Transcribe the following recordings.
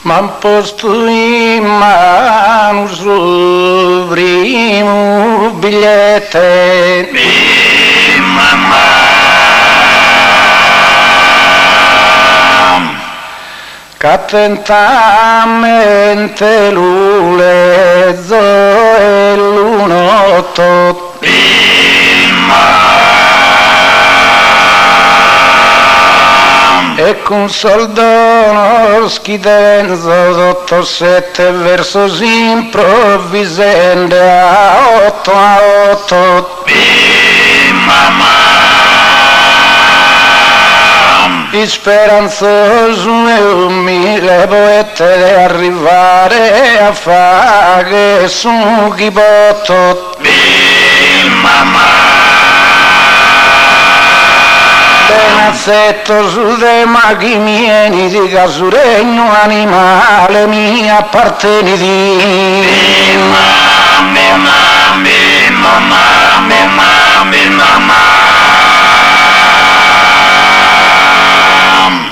m'han posto in mano sul primo biglietto. Che attentamente l'ulezzo e l'unotto. E con soldono schidenzo sotto 7 versos improvvisende a 8. Speranzoso mi levo di arrivare a fare su chibotto. Benazzetto su dei maghi miei di casuregno animale mi appartieni di.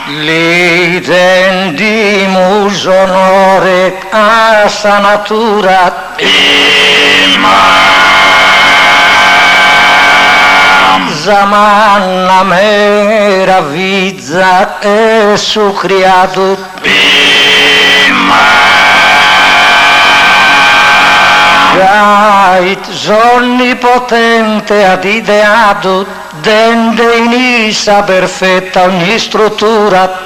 Li tendimus onore a sa natura. Zamanna meraviglia e su criato. Gait onnipotente ad ideato, dende in issa perfetta ogni struttura.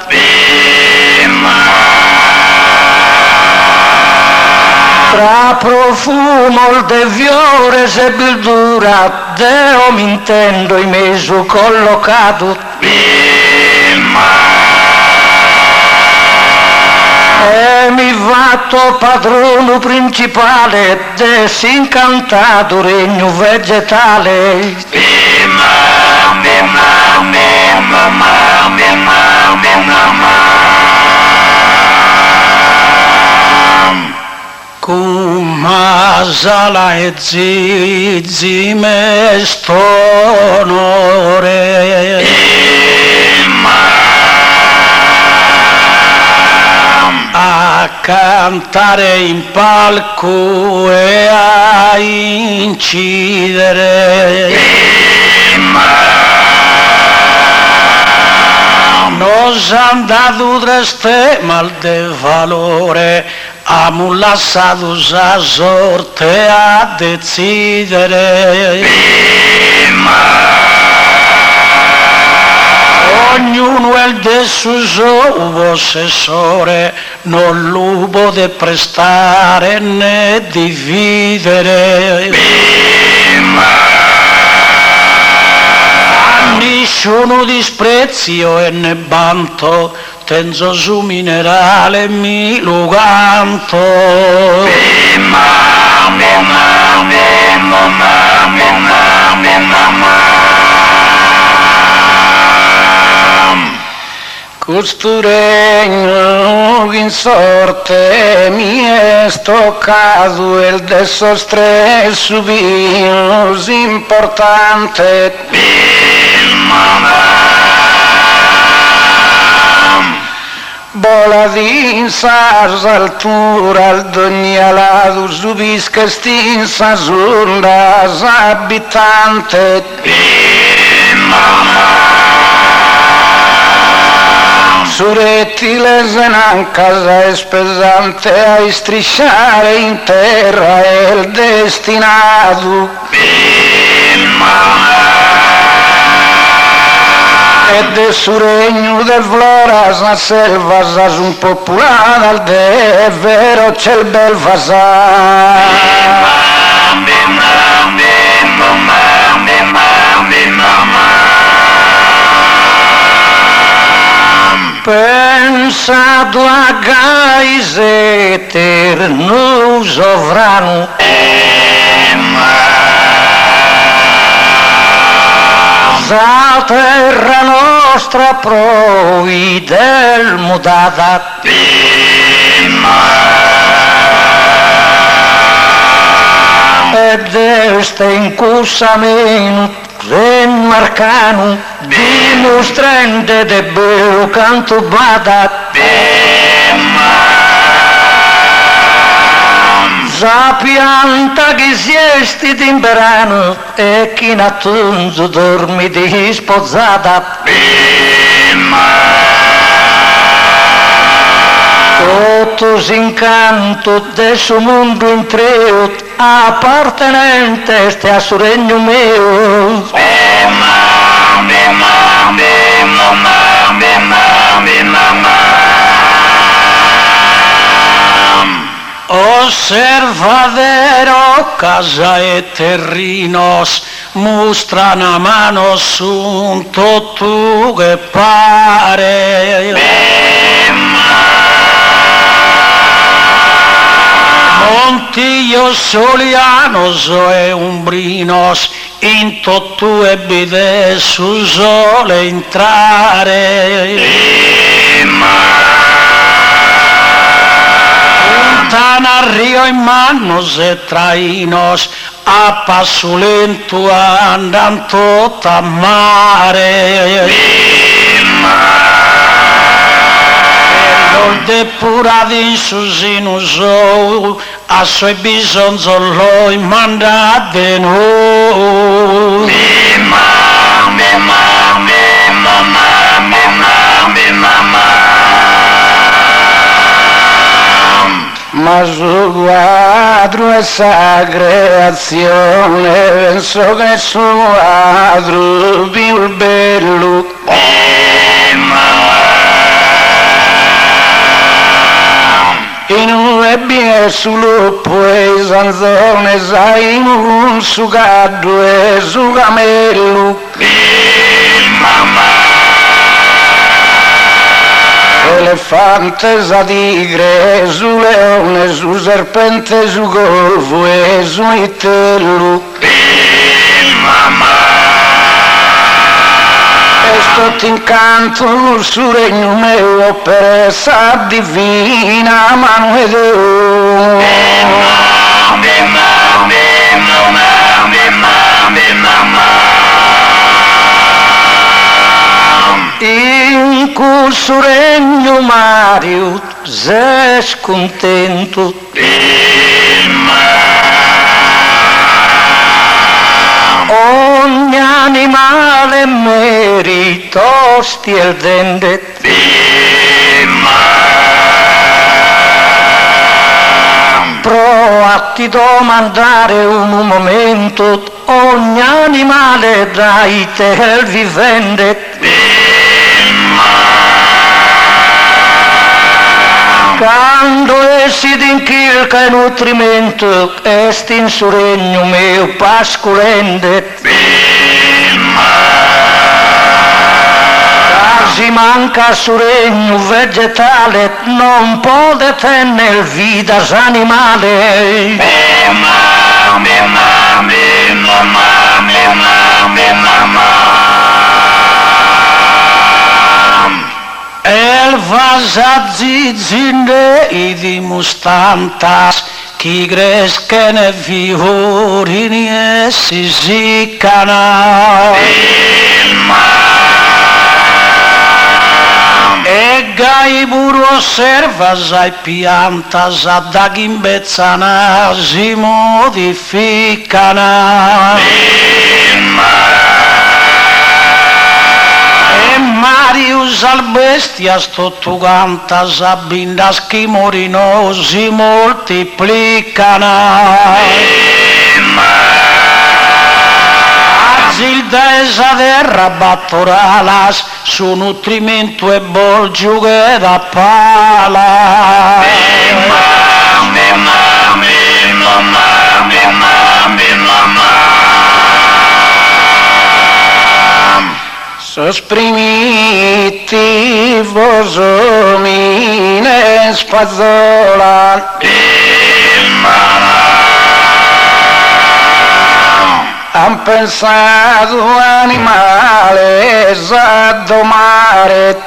Tra profumo il deviore se bildura, deo mi intendo in meso collocato. E mi fatto padrono principale dell'incantato regno vegetale. Masala e zizi me stonore. A cantare in palco e a incidere. Nos han dado dreste mal de valore, amu lasciatus a sorte a decidere. Ognuno è del suo possessore, non lo può prestare né dividere. A nessuno disprezzo e ne banto, tenzo su minerale mi lo canto. Questo regno in sorte mi è stoccato il desso stress più importante. Bola di sa altura al dognalato subisca stinsa sulla abitante. Surettile senan casa è spesante a strisciare in terra è il destinato. E del suo regno del flora sa selva sa un popolata al è vero c'è il bel vasà. Pensato a Gaise eterno sovrano, la terra nostra provvidel mudata, ed este in cursamento regno arcano, dimostrante de bello canto bada. sa pianta che si è stata in verano e chi in attunzo dormi di sposata. Tutto s'incanto del suo mondo in treo, appartenente ste a suo regno mio. Osservadero casa e terrinos, mostra una mano sunto tu che pare. Montillo solianos e umbrinos, in tu e bide su sole entrare. Tana rio in manos e trainos, a passo lento andan tot a mare. El depurado in su sinusou, a suoi bisonzoloi manda de noi. Ma su quadro essa creazione penso che su quadro più bello in un e sullo poi sanzone sai un su caddo e su camello elefante, su tigre, su leone, su serpente, su golfo e su itello. E sto incanto sul regno mio per essa divina mano ed in questo regno Mario sei scontento ogni animale merito stia dente prova ti domandare un momento ogni animale dai te il vivente quando essi d'inchilca e nutrimento est in suo regno mio pascolende quasi manca suo regno vegetale non può detenere vita animale el vasa zizinde i dimustantas chi crescene fiorini e si siccana e gai pure osservas ai piantas a da chimbezzana si modificana Marius al bestias tutto cantas abbindas chi morino si moltiplicana Azilda terra battoralas su nutrimento e bolgiughe da pala Sos primitivos homines spazzolan han pensato animales a domare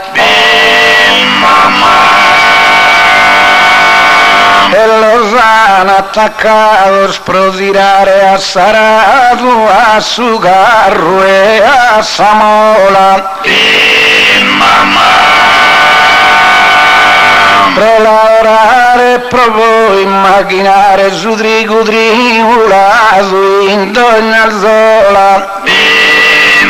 e los han attaccados pro tirare a Sarado, a su carro e a Samola pro lavorare e provo immaginare su tricudriula su indogna zola il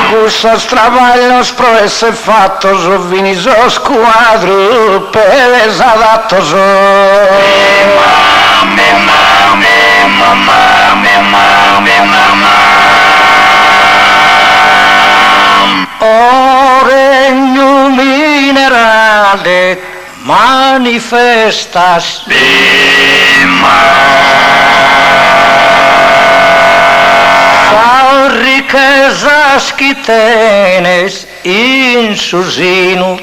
gusto stravaglio spro essere fatto su vini so squadro per esadatto so o regno minerale manifestas sal riquezas que tienes in su sino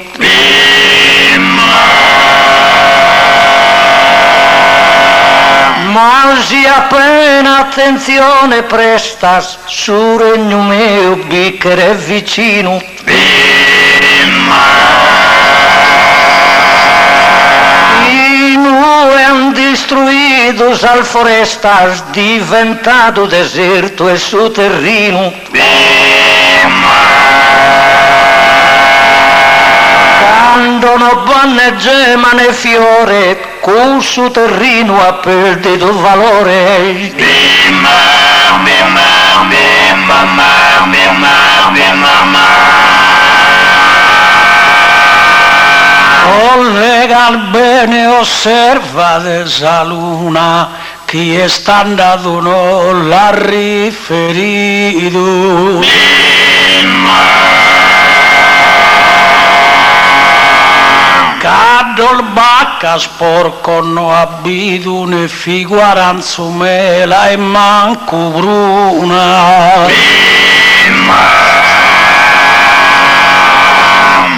ma si appena attenzione prestas su regno mio bicchiere vicino han destruidos al forestas diventato deserto e su terreno quando non vanno gemane fiore con su terreno ha perduto valore collega bene osservate esa luna che è standato non l'ha riferito Cadol bacca sporco no abito ne figuaranzo mela e manco bruna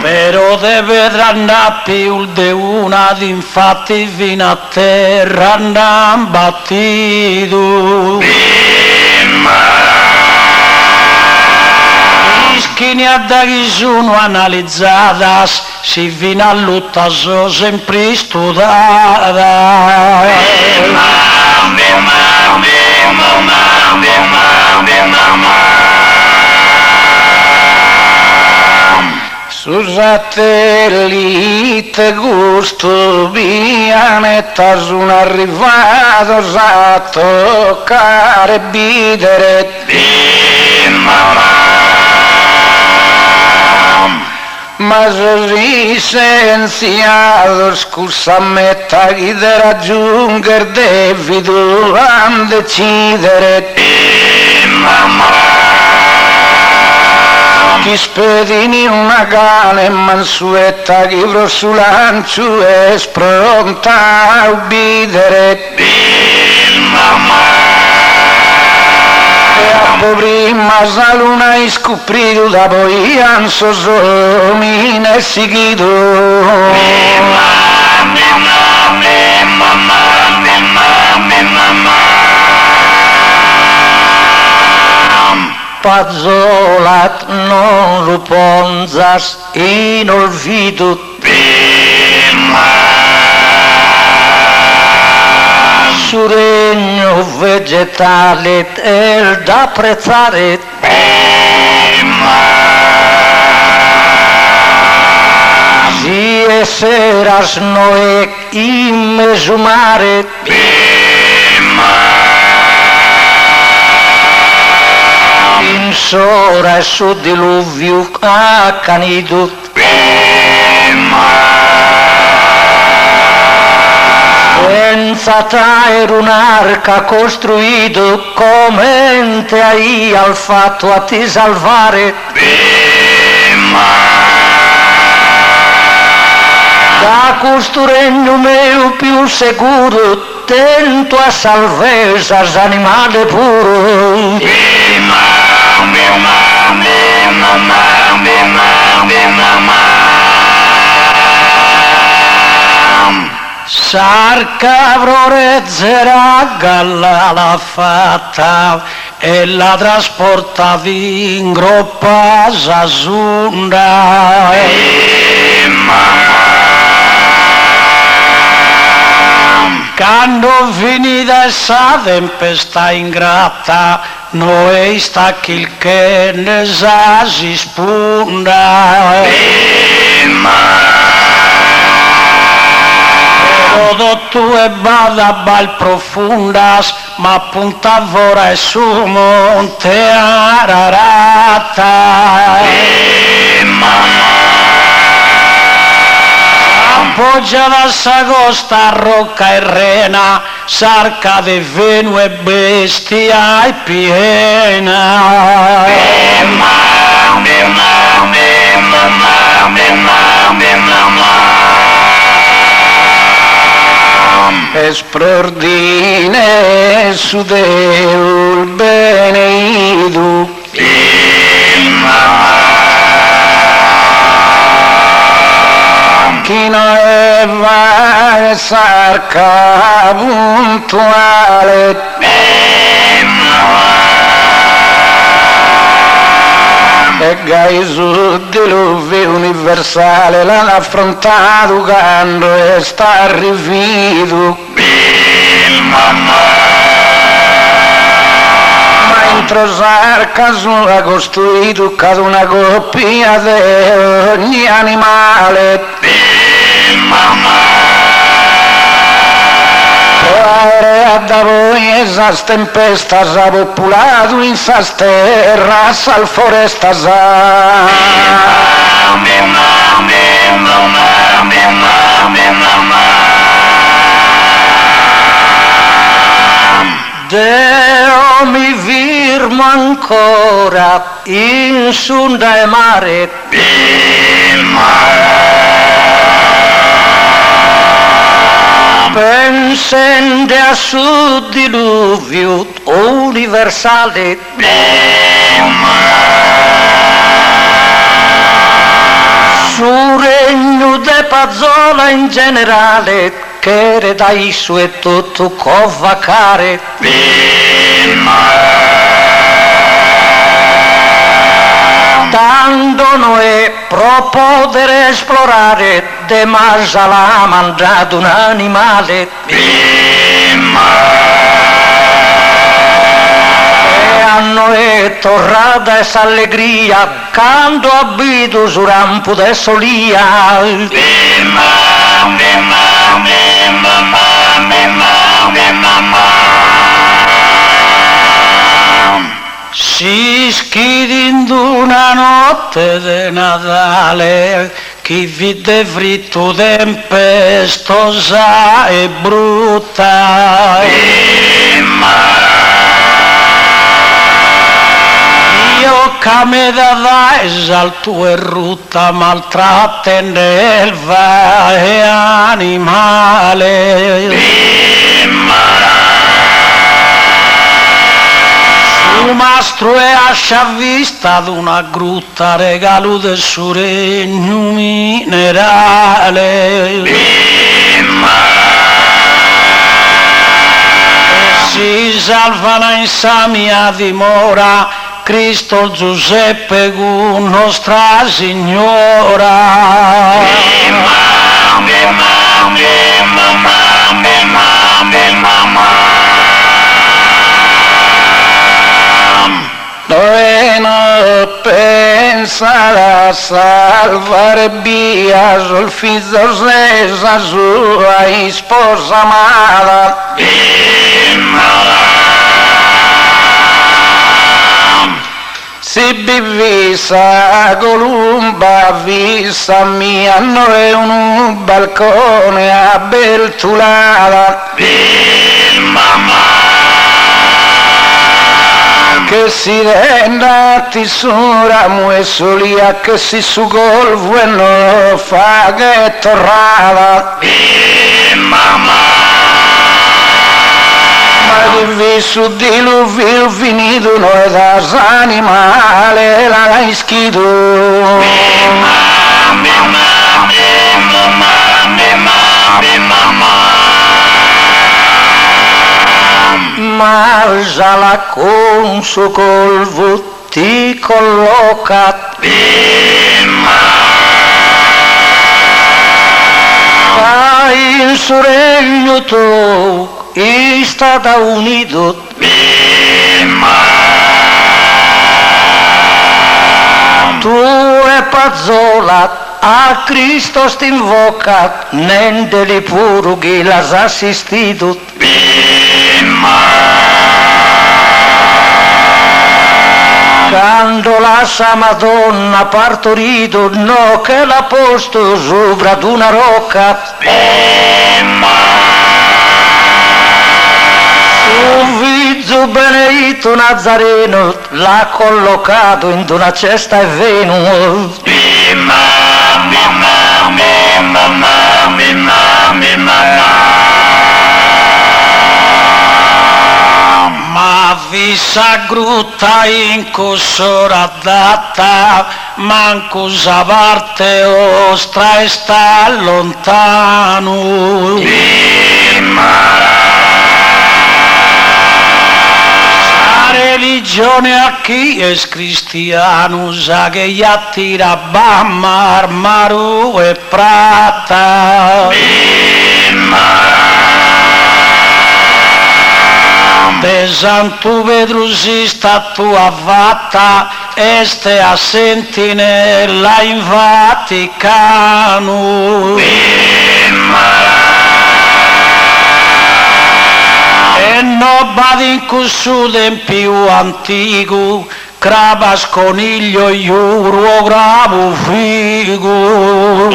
però deve andare più di una infatti fino a terra andam battuto ischini a da chi sono analizzadas si fino a lutta so sempre studiata su satellite gusto pianeta sono arrivato a toccare bidere ma sono licenziato scusa metta chi te raggiungere devi tu a decidere chi spedini una cane mansueta chi pro su lancio è pronta a ubbidere e a prima sa luna hai scoprito da poi anso somine seguito Pazzolat non lo ponzas in olvido su regno vegetale è da apprezzare si eseras noe immesumare in sora e su diluvio accanito senza taer un'arca costruito come te hai al fatto a ti salvare da questo regno mio più sicuro tento a salvezza animale puro Sarcavro rezzerà galla l'ha fatta e la trasportavi in groppa sasunda quando finita essa tempesta ingrata noi stacchi il che ne sa si spunta todo tue badabal profundas, ma punta vora e su monte Ararata. Appoggiata s'agosta, rocca e rena, sarca de venu e bestia e piena. Esplordine su Deul beneidu. Chi non è va sarca puntuale. E Gesù diluvio universale l'ha affrontato quando è sta arrivato. Ma entro sarca sua costruito cada una coppia di ogni animale. Da voi esas tempestas ha populato in sas terras al forestas Deo mi firmo ancora in sunda e mare. Pensende a su diluvio universale. Su regno de Pazzola in generale, che redai su e tutto covacare. Tanto noi pro poter esplorare de Masala mangiato un animale. E a noi torrata esa allegria quando abito su rampo de solia. Si schidindo una notte de Natale, chi vide fritto tempestosa e brutta. Io che me da esalto e rutta, maltratta nelva e animale. Un mastro è ascia vista ad una grutta, regalo del suo regno minerale. E si salvano in sa mia dimora, Cristo Giuseppe con Nostra Signora. Noi non pensa a salvare via sul figlio sesa sua sposa amata. Si bivisa columba vista mia, noi un balcone abbeltulata. Che si renda tesura muesolia, che si su col vuelo fa che torrava. Ma che vi su diluvio finito noi da animale la ischito. Ma già la conso col vutti colloca. Fai il suo regno tu, è stata unito. Tu e Pazzola a Cristo t'invocat, nende li purghi l'has assistito. Quando la sa Madonna partorito, no che l'ha posto sopra d'una rocca. Un figlio benedetto Nazareno l'ha collocato in una cesta e veno. Ma vi sa grutta in cussora data, manco sa parte ostra e sta lontano. La religione a chi è cristiano sa che gli attira bamma, armaru e prata. De Santo Pedro si statua fatta, este a sentinella in Vaticano. E nobody in questo tempio antico, crabas coniglio iuro gravo figo.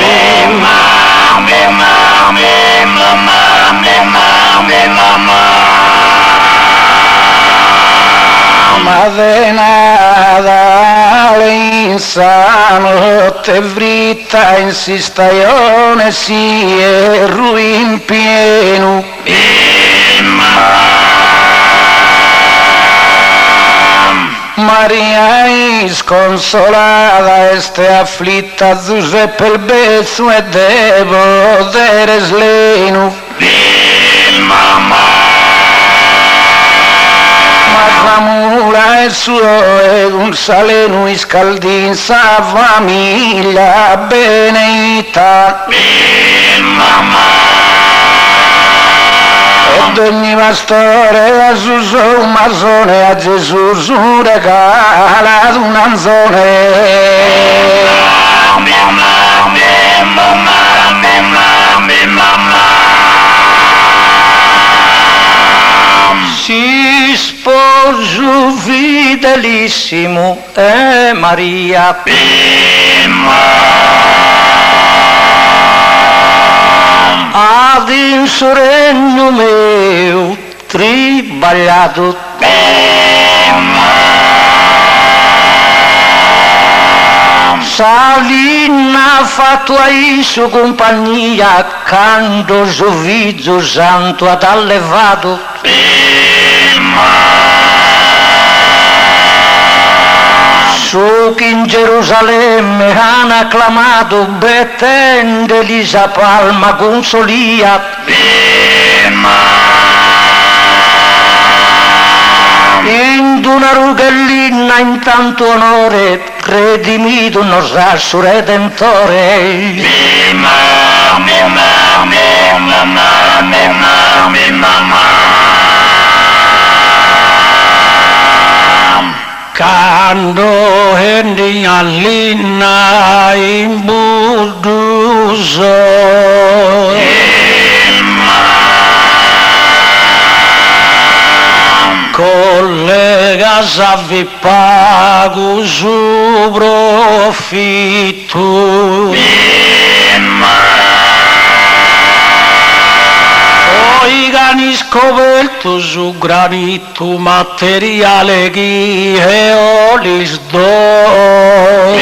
Ma de Natale insano te vritta in si stagione si è ruin pieno. Maria isconsolata este afflitta Giuseppe il bezzo e devo dere sleno. Mula e suo e un saleno iscaldin sa famiglia benedita. Ed ogni pastore a su un masone a Gesù su regala un anzone. Si sposo fidelissimo è Maria. Ad in suo regno mio tribagliato. Salina fatto ai sua compagnia, quando suo figlio santo ad allevato. Su che in Gerusalemme hanno acclamato, bettende Elisa palma consolia. In una rughellina in tanto onore, redimito nostro Redentore. Quando hendi all'inna in Buduso, collega savi pago su profitto. Poi cani scoperto su granito materiale che io li do.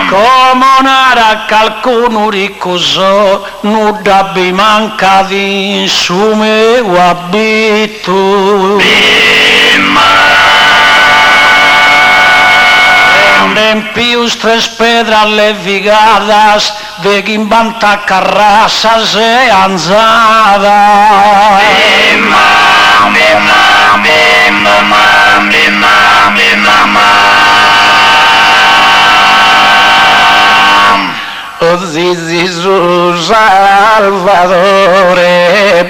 Come un'ara qualcuno riccoso, non dabbi mancati in su mio abito. En più tres pedras levigadas de quimbanta carrasas e anzadas. Oh Gesù Salvatore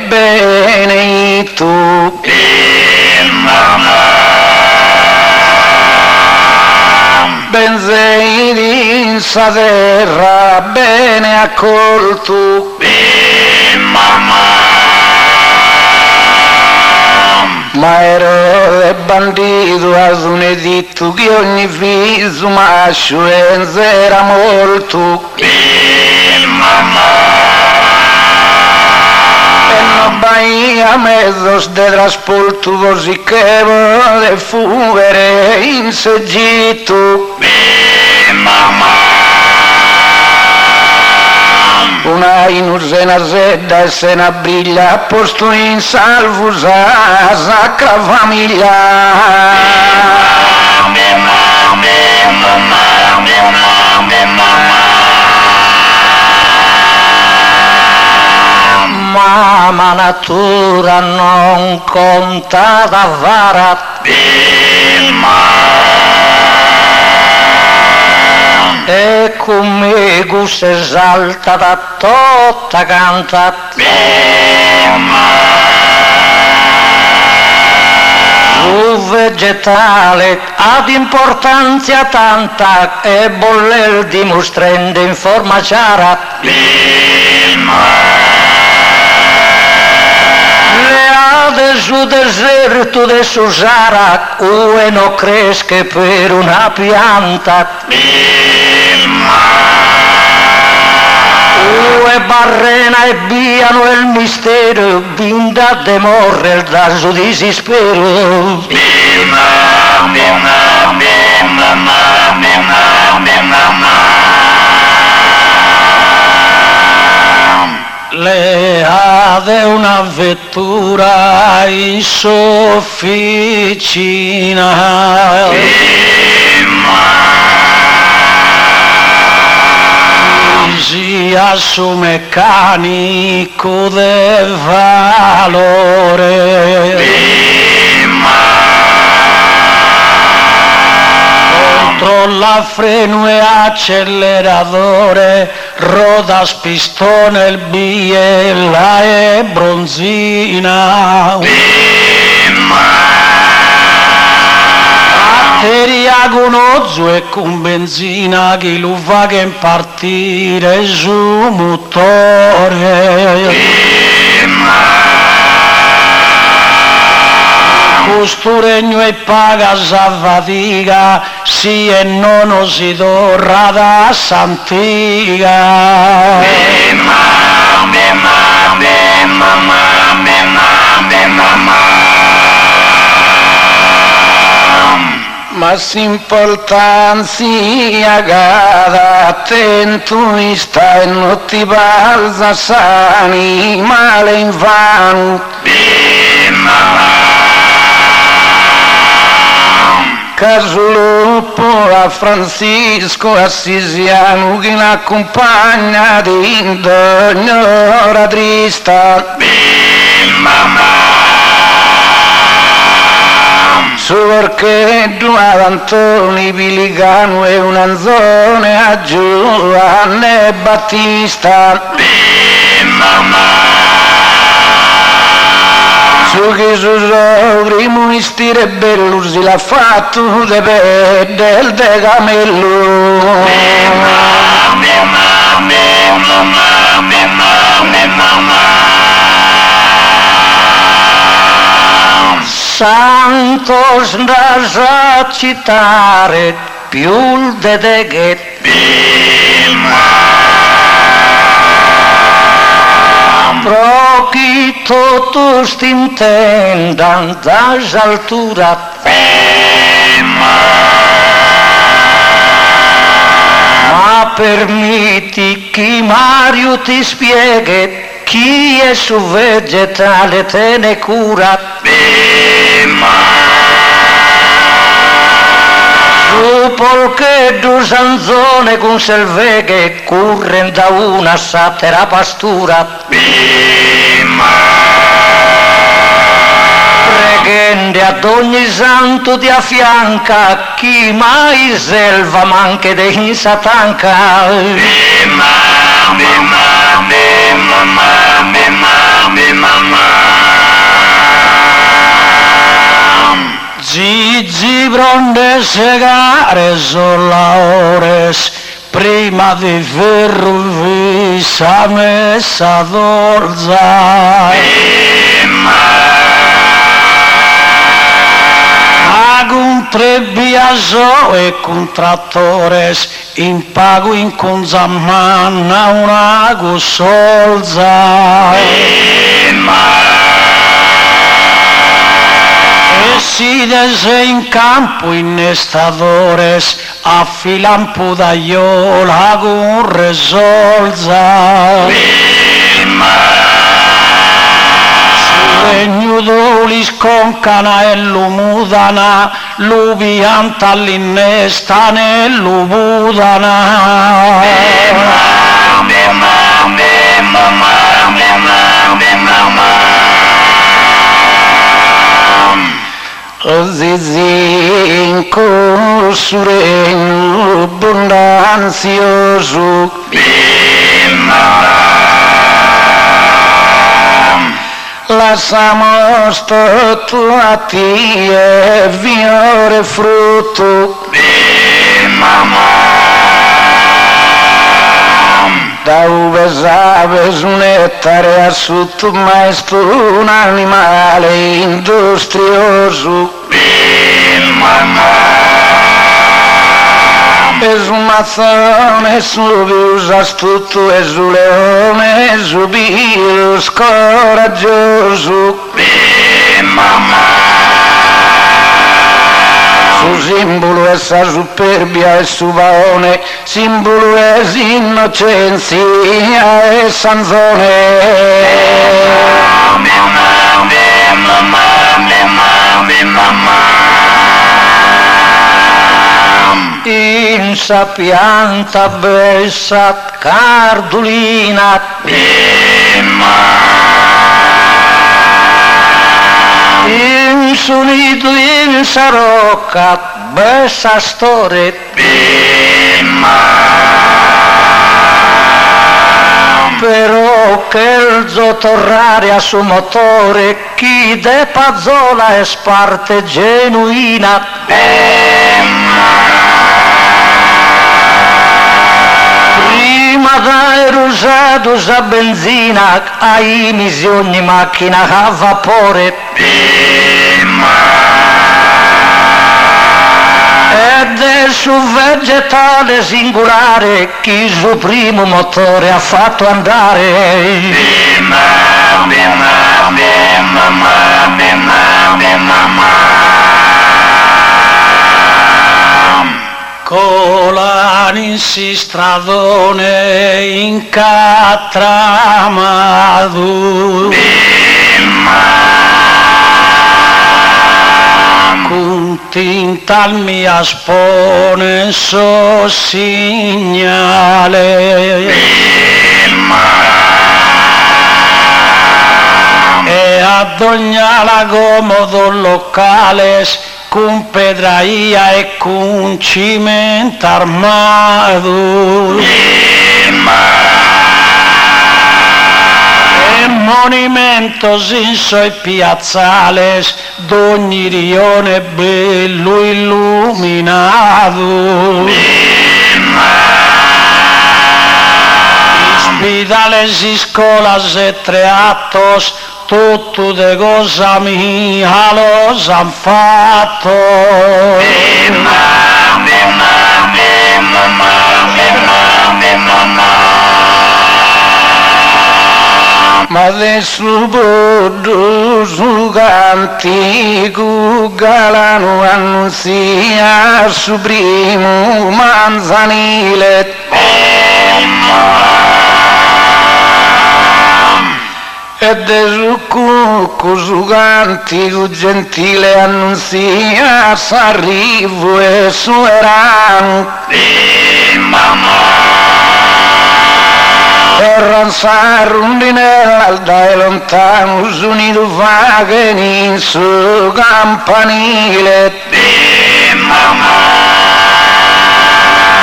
benedetto. in sa terra bene accolto. Ma Erode bandito ad un editto che ogni viso mascio era molto. E non baia mezzo de trasporto così che vuole fugere in seggito. Una inusena sedda e se ne briglia a posto in salvo sa sacra famiglia. Ma natura non conta da vara. E come si esalta da tutta canta. Su vegetale ad importanza tanta e boller dimostrando in forma chiara. Le ade su deserto de Susara ue no cresce per una pianta. Ue barrena e biano il mistero binda de morrer da su disispero. Le ade una vettura in sofficina. Sia su meccanico del valore. Controlla freno e acceleratore, rodas, pistone, il biella e bronzina. Batteria con ozzo e con benzina che lo fa che partire su motore. Costuregno e paga sa fatica, sì e non si torna da Santiga. Ma s'importanza cada attento sta e non ti balza sani male in vano. Casolupo a Francisco Assisiano che l'accompagna in ogni ora trista. Su perché ad Antoni Pilicano e un'anzone a Giovanni Battista. Su che su sogri mistire bello si l'ha fatto del decamello. Santos da citare più de che Prochi tutto stintendan das altura. Ma permetti che Mario ti spieghi chi è su vegetale te ne cura. Su polcheddu sanzone con selveghe curren da una satera pastura. Preghende ad ogni santo ti affianca chi mai selva manche de in satanca. Gigi bronde segare sola ores prima di ferrovi sa messa d'orza. Con tre biaso e con trattores in pago in conzamanna una gussolza. E si dese in campo innestadores affilan pudaiola con resolza. Regnudolis con canaello mudana, lubianta all'innestane lubudana. Zizin con suregno abbondanzioso. Lasciamo statuati e fiore frutto. Da dove sabes un ettare asciutto, maestro un animale industrioso. Es un mazzone, su vius astuto, es un leone, es un virus coraggioso. Su simbolo è sa superbia e su vaone, simbolo è innocenzia e sanzone. In sa pianta bessa cardulina, in su nido in sa rocca bessa storia, però che il zotorrare a suo motore chi de pazzola è sparte genuina. Prima da rusato sa benzina ai misioni macchina a vapore. Ed è su vegetale singolare chi suo primo motore ha fatto andare. Colani si stradone in catramadu. Con tinta al mia spone so segnale. E ad ogni lagomodo locales con pedraia e con cimento armato. E monumento in sui piazzales d'ogni rione bello illuminato. Ospidales y scolas e teatros tutto de cosa mia los han fatto. Ma adesso bodo suganti galano annunzia su primo manzanile. Ed è su cucco suganti gentile annunzia s'arrivo e sueran. E ranzar rondinella dai lontano s'unido vaghe in su campanile.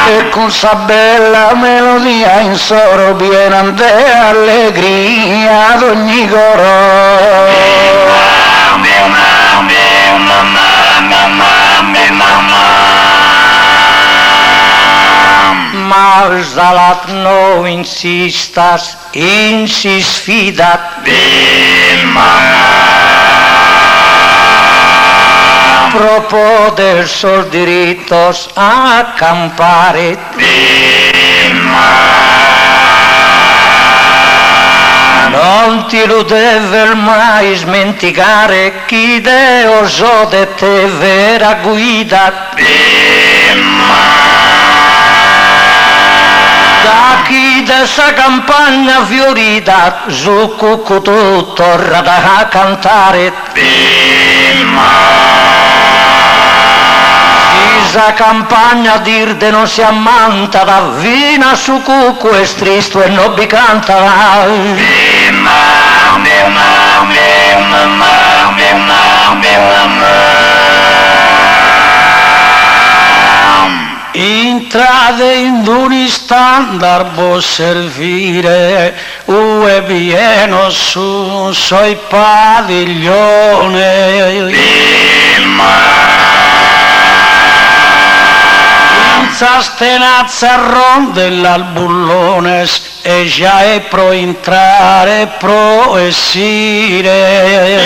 E con sa bella melodia in soro pienante allegria ad ogni coro. Marzalat no insistas, insis fidat. Pro poder sol diritos accampare. Non ti lo deve mai smenticare chi Deo so de te vera guida. Da chi dessa campagna fiorita su cucco tutto rada a cantare. Sa campagna dirde non si ammanta da vina su cucco e stristo e non bi canta. Intrade in un standard può servire, ue vieno su soi padiglione. Sastenazza rondell'albullones e già è pro entrare pro essire.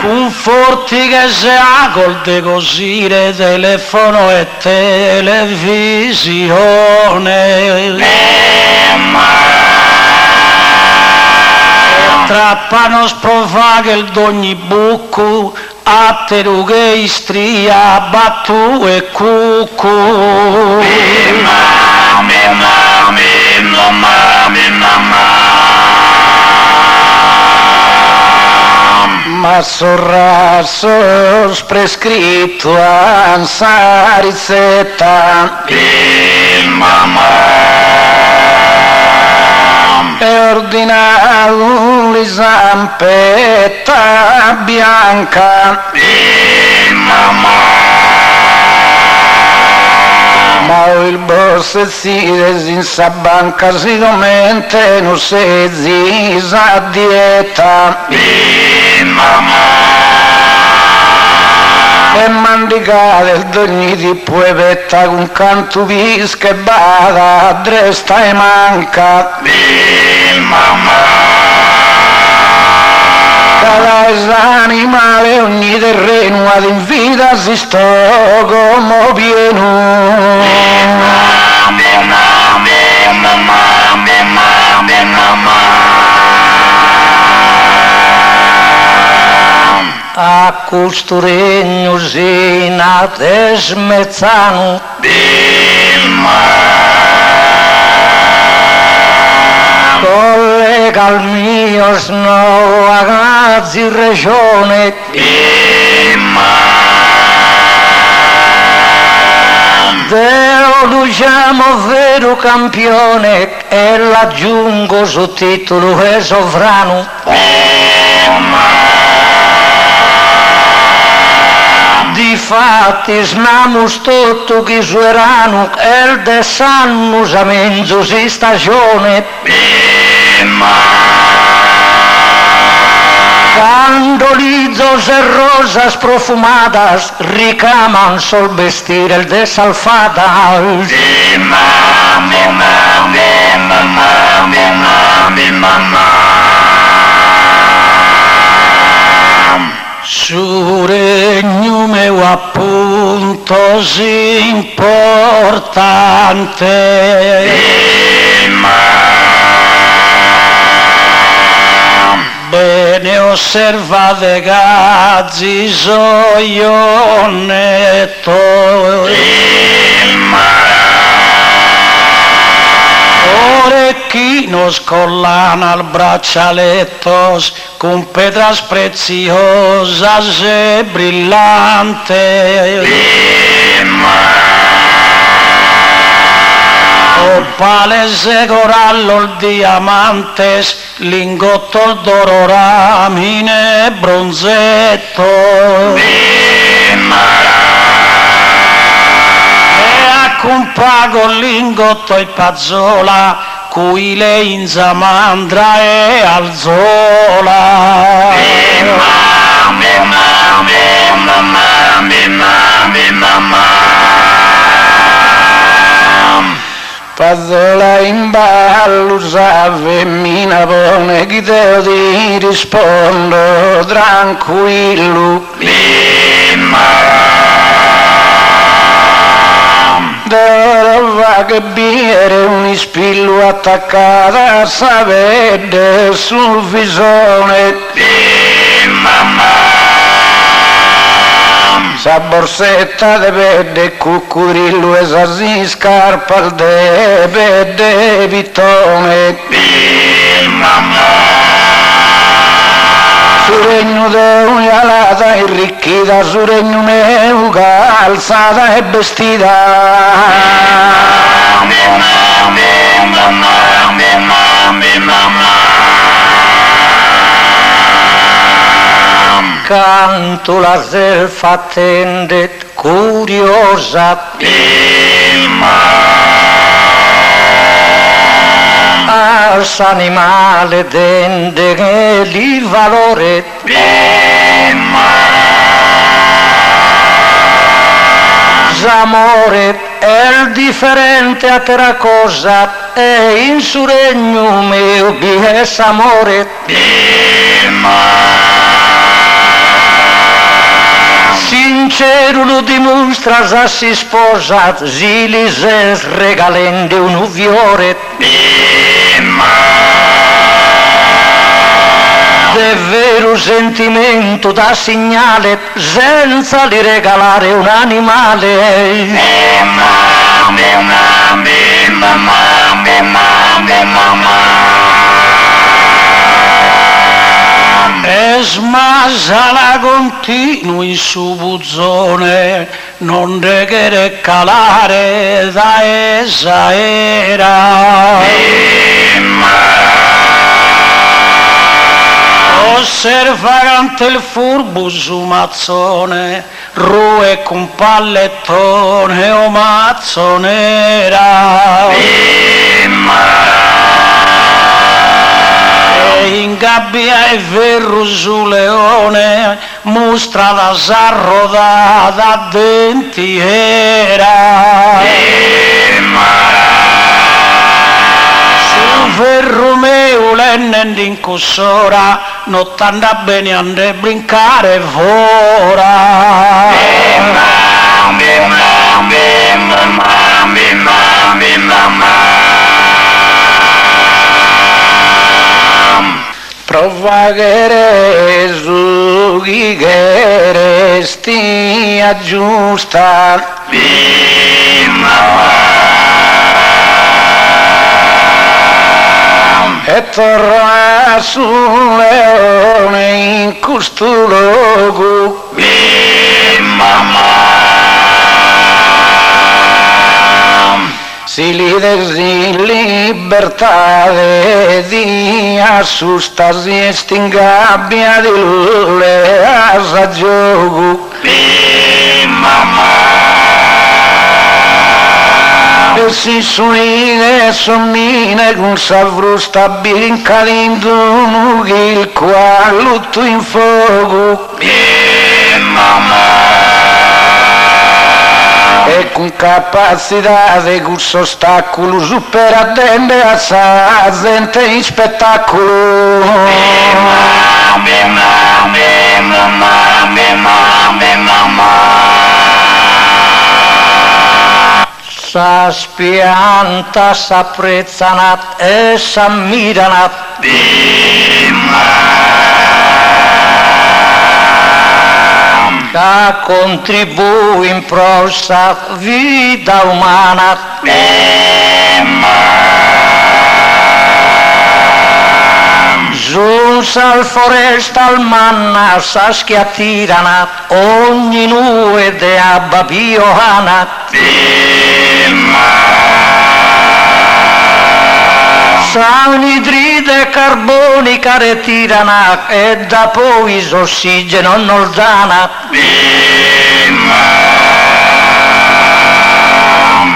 Conforti che se ha col de cosire telefono e televisione. Trappano sprofaghe d'ogni bucco, atteru che istria, battu e cuccu. Ma sorrasos prescritto ansa ricetta. E ordinato l'esampetta bianca. Ma il boss si desinsa banca sicuramente non si zisa dieta. E mandicare d'ogni tipo e vetta con canto visca e bada dresta e manca. Cada animale ogni terreno ad in vita si sto come pieno. A questo regno sina desmezzano. Collega al mio snow a Gazi regione. Deo diciamo vero campione e l'aggiungo su titolo e sovrano. Difatti snamus tutto chi suerano e il de sanno samenzo si stagione. Candolizos e rosas profumadas ricaman sol vestir el de salfadas. Su regno meu appunto si importante. Bene osservate Gazi soionetto. Orecchinos collana al braccialettos con pedras preziosas e brillante. Opales e corallo diamantes, lingotto d'oro ramine bronzetto. Compago lingotto e pazzola, cuile in zamandra e alzola. Allusa femmina pone chi te ti rispondo tranquillo. Dove che biere un ispillo attaccata a sapere sul visone. Sa borsetta de pede cuccurillo e sa si scarpa de pede pittone. Su regno de un'alata irricchita, su regno meu calzata e vestita. Canto la selfa attendet curiosa. Als animale dende che li valore. S'amore è il differente a terra cosa e in su regno mio bies amore. Sincero lo dimostra se si sposa, si li se regalende un uviore. De vero sentimento da segnale senza li regalare un animale. E smasa la continui su buzzone, non deghere calare da essa era. Osserva ante il furbo su mazzone, rue con pallettone o mazzonera. E in gabbia e ferro su leone, mostra la s'arrodata dentiera. Su ferro meu l'ennende in cussora, non t'anda bene ande brincare fora. Prova che su chi che stia giusta. E torna sul leone in questo luogo. Si li desi libertà di assustasi e stingabbia di lulle a sa gioco. E si suine e sommine con sa frusta bincalindo il quale lutto in fuoco. E con capacità di questo ostacolo supera tende a sa gente in spettacolo. Sa spianta, s'apprezzanat e s'ammiranat. Che contribui in prossa vita umana. Giunsa al foresta al manna sa schiattirana ogni nube de abba biohana. Anidride carbonica retirana e da poi ossigeno non dana.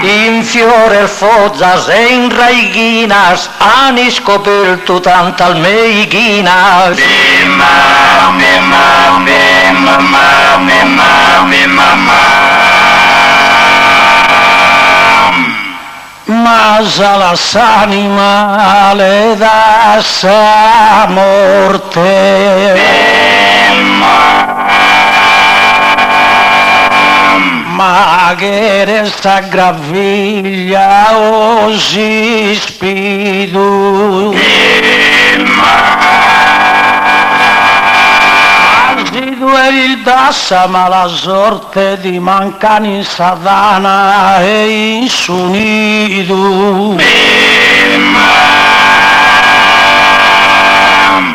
In fiore il fozas e in raiginas ani scoperto tantal meiginas. Ma casa las animales da sa morte. Ma che resta graviglia così spirito. Si due da sa mala sorte di mancare in Satana e in suo nido.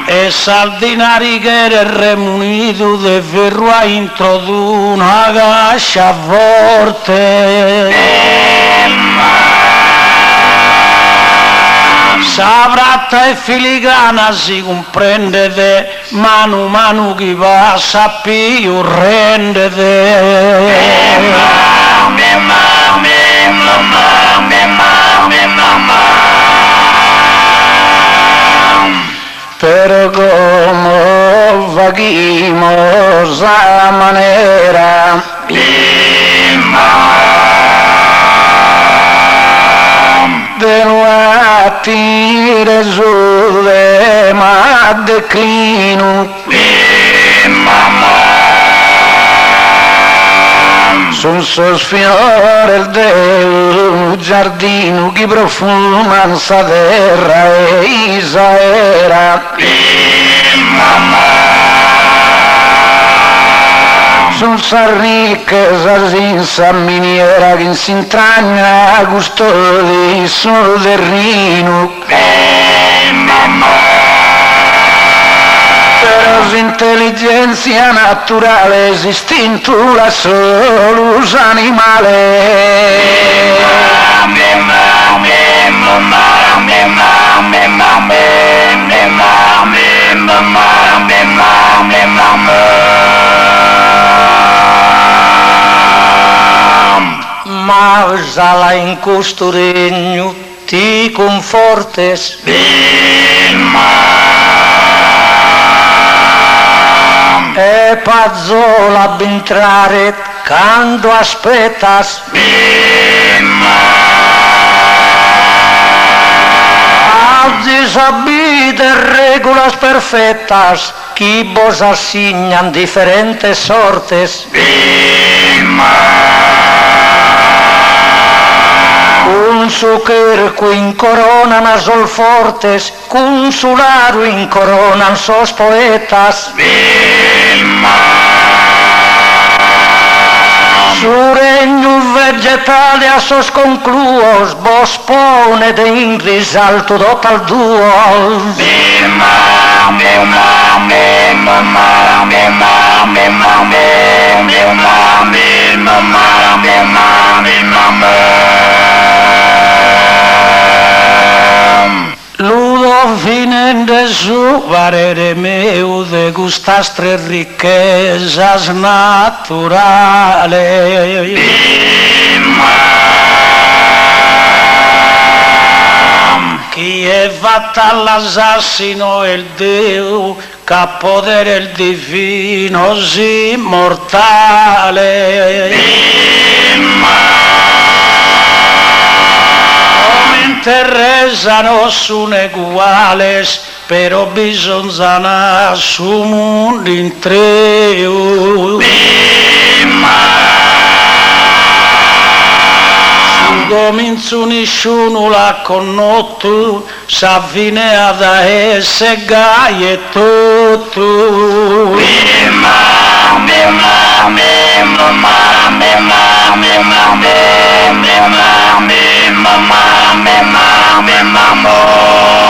E Saldinari che era remunito de ferro a introdurre una gascia forte. Sabrata e filigrana si comprende manu manu chi passa più rendete. Pero como vaguimos a manera de no attire su de ma declino son sospirare del giardino che profuma sa terra e isa era son sa ricchezza senza miniera che si intragna a gusto di suo terreno. Però l'intelligenza naturale esistinto la solus animale. Ma sala in costuregno ti confortes. E pazzola b'entrare quando aspettas. Oggi sabite regolas perfectas que vos asignan diferentes sortes. Un suquerco incoronan a sol fortes, cun sularo incoronan sos poetas. Su regno vegetale a sos concluos, vos pone de in risalto total duo. Ludo finende su parere meu de gustastre riquezas naturales. Chi è fatta all'assassino il Dio, che potere il divino si mortale. Terresano son uguales, pero bisogna su mundo in treo. Su comincio nessuno l'ha conosciuto, s'avvine ad esse gai e tutto. Ludo